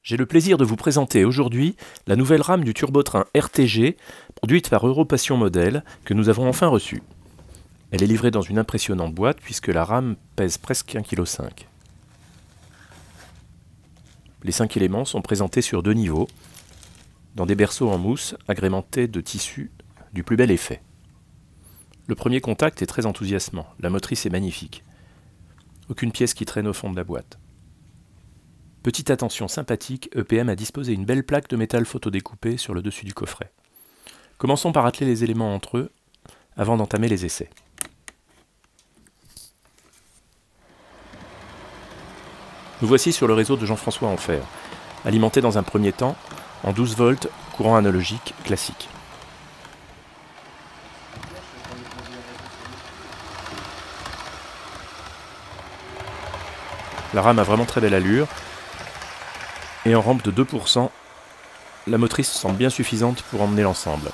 J'ai le plaisir de vous présenter aujourd'hui la nouvelle rame du turbotrain RTG produite par Europassion Model que nous avons enfin reçue. Elle est livrée dans une impressionnante boîte puisque la rame pèse presque 1,5 kg. Les 5 éléments sont présentés sur 2 niveaux, dans des berceaux en mousse agrémentés de tissus du plus bel effet. Le premier contact est très enthousiasmant, la motrice est magnifique. Aucune pièce qui traîne au fond de la boîte. Petite attention sympathique, EPM a disposé une belle plaque de métal photodécoupé sur le dessus du coffret. Commençons par atteler les éléments entre eux avant d'entamer les essais. Nous voici sur le réseau de Jean-François Enfer, alimenté dans un premier temps en 12 volts courant analogique classique. La rame a vraiment très belle allure. Et en rampe de 2%, la motrice semble bien suffisante pour emmener l'ensemble.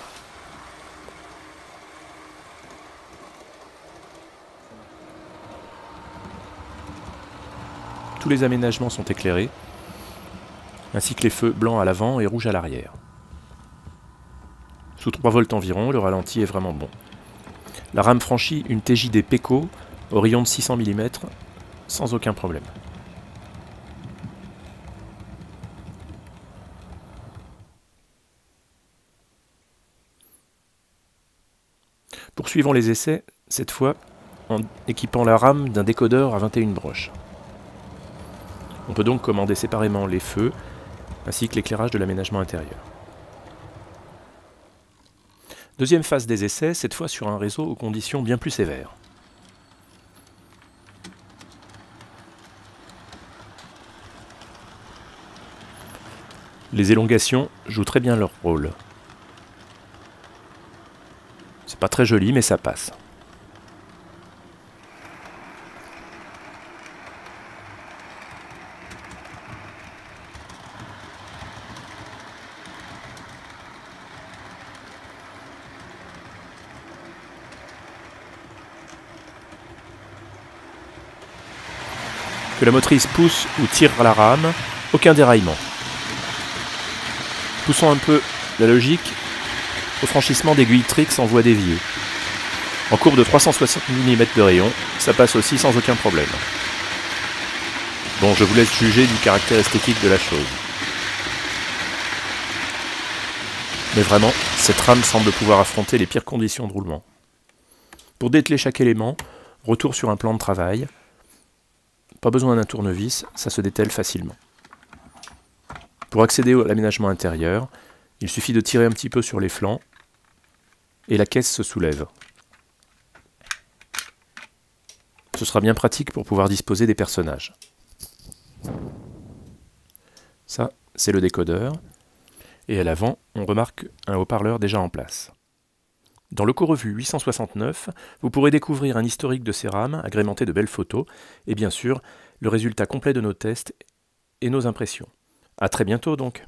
Tous les aménagements sont éclairés, ainsi que les feux blancs à l'avant et rouges à l'arrière. Sous 3 volts environ, le ralenti est vraiment bon. La rame franchit une TJD Peco au rayon de 600 mm sans aucun problème. Poursuivons les essais, cette fois en équipant la rame d'un décodeur à 21 broches. On peut donc commander séparément les feux ainsi que l'éclairage de l'aménagement intérieur. Deuxième phase des essais, cette fois sur un réseau aux conditions bien plus sévères. Les élongations jouent très bien leur rôle. C'est pas très joli, mais ça passe. Que la motrice pousse ou tire la rame, aucun déraillement. Poussons un peu la logique au franchissement d'aiguilles Trix en voie déviée. En courbe de 360 mm de rayon, ça passe aussi sans aucun problème. Bon, je vous laisse juger du caractère esthétique de la chose. Mais vraiment, cette rame semble pouvoir affronter les pires conditions de roulement. Pour dételer chaque élément, retour sur un plan de travail. Pas besoin d'un tournevis, ça se dételle facilement. Pour accéder à l'aménagement intérieur, il suffit de tirer un petit peu sur les flancs et la caisse se soulève. Ce sera bien pratique pour pouvoir disposer des personnages. Ça, c'est le décodeur. Et à l'avant, on remarque un haut-parleur déjà en place. Dans le co-revu 869, vous pourrez découvrir un historique de ces rames, agrémenté de belles photos, et bien sûr, le résultat complet de nos tests et nos impressions. À très bientôt donc!